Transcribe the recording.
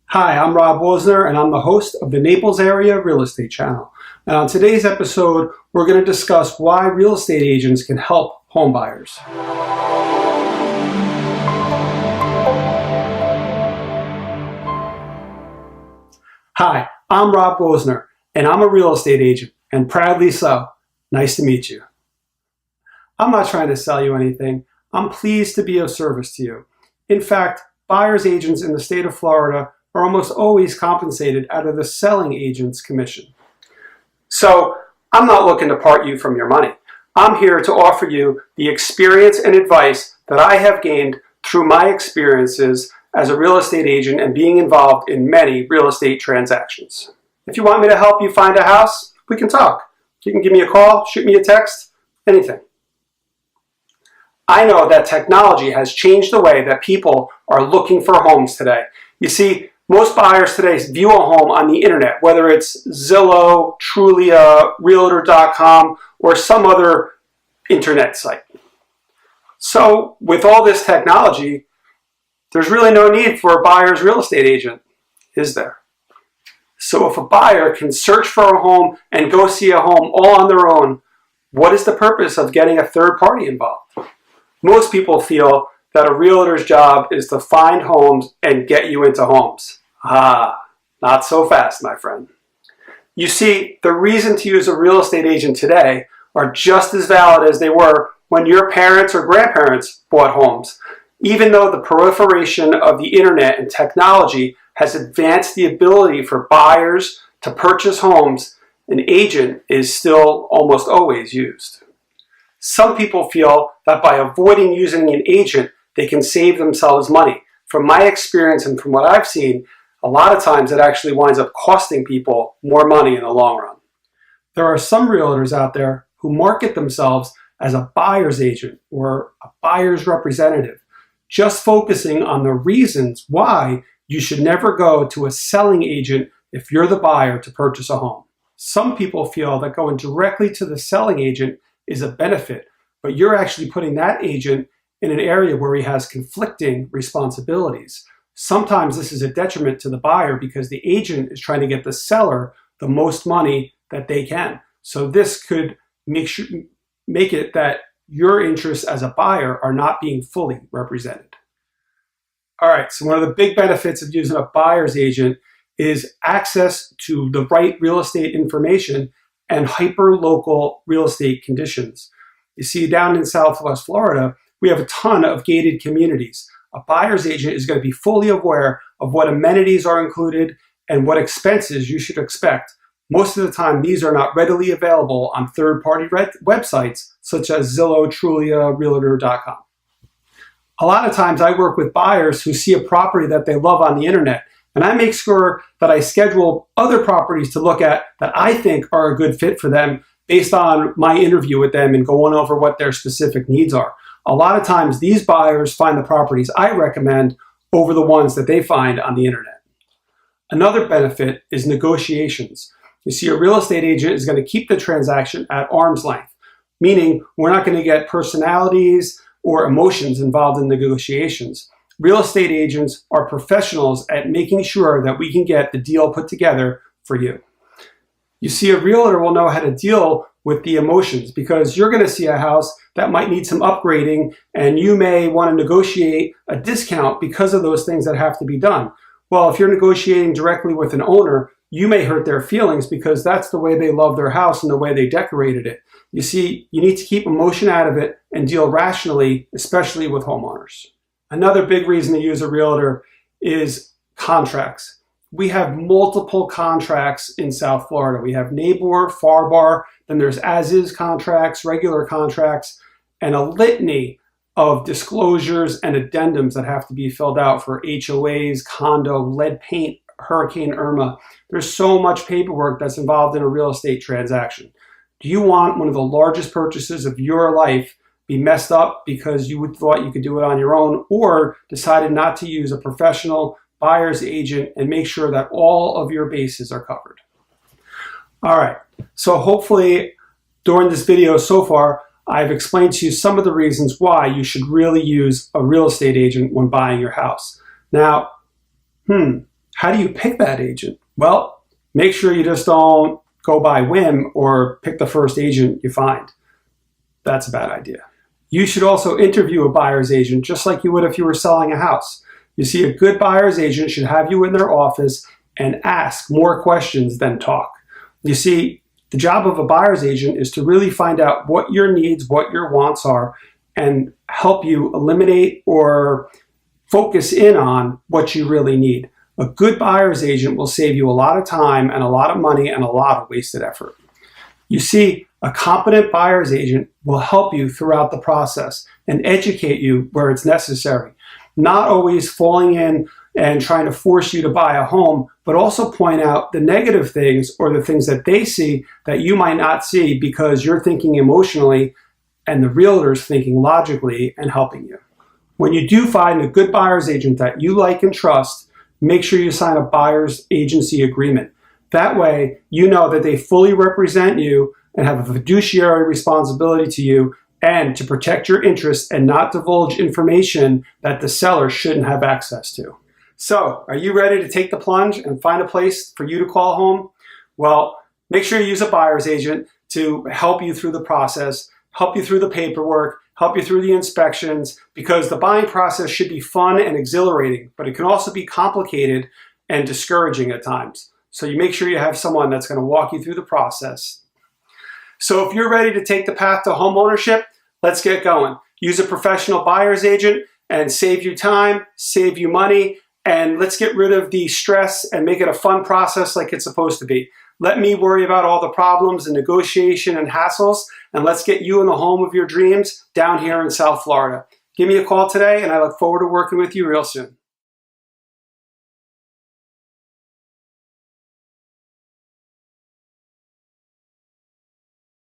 Hi, I'm Rob Wozner, and I'm the host of the Naples Area Real Estate Channel. And on today's episode, we're going to discuss why real estate agents can help home buyers. Hi, I'm Rob Wozner, and I'm a real estate agent, and proudly so. Nice to meet you. I'm not trying to sell you anything. I'm pleased to be of service to you. In fact, buyer's agents in the state of Florida are almost always compensated out of the selling agent's commission. So I'm not looking to part you from your money. I'm here to offer you the experience and advice that I have gained through my experiences as a real estate agent and being involved in many real estate transactions. If you want me to help you find a house, we can talk. You can give me a call, shoot me a text, anything. I know that technology has changed the way that people are looking for homes today. You see, most buyers today view a home on the internet, whether it's Zillow, Trulia, Realtor.com, or some other internet site. So with all this technology, there's really no need for a buyer's real estate agent, is there? So if a buyer can search for a home and go see a home all on their own, what is the purpose of getting a third party involved? Most people feel that a realtor's job is to find homes and get you into homes. Not so fast, my friend. You see, the reason to use a real estate agent today are just as valid as they were when your parents or grandparents bought homes. Even though the proliferation of the internet and technology has advanced the ability for buyers to purchase homes, an agent is still almost always used. Some people feel that by avoiding using an agent, they can save themselves money. From my experience and from what I've seen, a lot of times it actually winds up costing people more money in the long run. There are some realtors out there who market themselves as a buyer's agent or a buyer's representative, just focusing on the reasons why you should never go to a selling agent if you're the buyer to purchase a home. Some people feel that going directly to the selling agent is a benefit, but you're actually putting that agent in an area where he has conflicting responsibilities. Sometimes this is a detriment to the buyer because the agent is trying to get the seller the most money that they can. So this could make it that your interests as a buyer are not being fully represented. All right, so one of the big benefits of using a buyer's agent is access to the right real estate information and hyper-local real estate conditions. You see, down in Southwest Florida, we have a ton of gated communities. A buyer's agent is going to be fully aware of what amenities are included and what expenses you should expect. Most of the time, these are not readily available on third-party websites such as Zillow, Trulia, Realtor.com. A lot of times I work with buyers who see a property that they love on the internet, and I make sure that I schedule other properties to look at that I think are a good fit for them based on my interview with them and going over what their specific needs are. A lot of times these buyers find the properties I recommend over the ones that they find on the internet. Another benefit is negotiations. You see, a real estate agent is going to keep the transaction at arm's length, meaning we're not going to get personalities or emotions involved in negotiations. Real estate agents are professionals at making sure that we can get the deal put together for you. You see, a realtor will know how to deal with the emotions because you're going to see a house that might need some upgrading and you may want to negotiate a discount because of those things that have to be done. Well, if you're negotiating directly with an owner, you may hurt their feelings because that's the way they love their house and the way they decorated it. You see, you need to keep emotion out of it and deal rationally, especially with homeowners. Another big reason to use a realtor is contracts. We have multiple contracts in South Florida. We have neighbor, FAR, then there's as-is contracts, regular contracts, and a litany of disclosures and addendums that have to be filled out for HOAs, condo, lead paint, Hurricane Irma. There's so much paperwork that's involved in a real estate transaction. Do you want one of the largest purchases of your life be messed up because you thought you could do it on your own, or decided not to use a professional buyer's agent and make sure that all of your bases are covered? All right, so hopefully during this video so far, I've explained to you some of the reasons why you should really use a real estate agent when buying your house. Now, How do you pick that agent? Well, make sure you just don't go by whim or pick the first agent you find. That's a bad idea. You should also interview a buyer's agent just like you would if you were selling a house. You see, a good buyer's agent should have you in their office and ask more questions than talk. You see, the job of a buyer's agent is to really find out what your needs, what your wants are, and help you eliminate or focus in on what you really need. A good buyer's agent will save you a lot of time and a lot of money and a lot of wasted effort. You see, a competent buyer's agent will help you throughout the process and educate you where it's necessary, not always falling in and trying to force you to buy a home, but also point out the negative things or the things that they see that you might not see because you're thinking emotionally and the realtor's thinking logically and helping you. When you do find a good buyer's agent that you like and trust, make sure you sign a buyer's agency agreement. That way, you know that they fully represent you and have a fiduciary responsibility to you and to protect your interests and not divulge information that the seller shouldn't have access to. So, are you ready to take the plunge and find a place for you to call home? Well, make sure you use a buyer's agent to help you through the process, help you through the paperwork, help you through the inspections, because the buying process should be fun and exhilarating, but it can also be complicated and discouraging at times. So you make sure you have someone that's going to walk you through the process. So if you're ready to take the path to home ownership, let's get going. Use a professional buyer's agent and save you time, save you money, and let's get rid of the stress and make it a fun process like it's supposed to be. Let me worry about all the problems and negotiation and hassles, and let's get you in the home of your dreams down here in South Florida. Give me a call today, and I look forward to working with you real soon.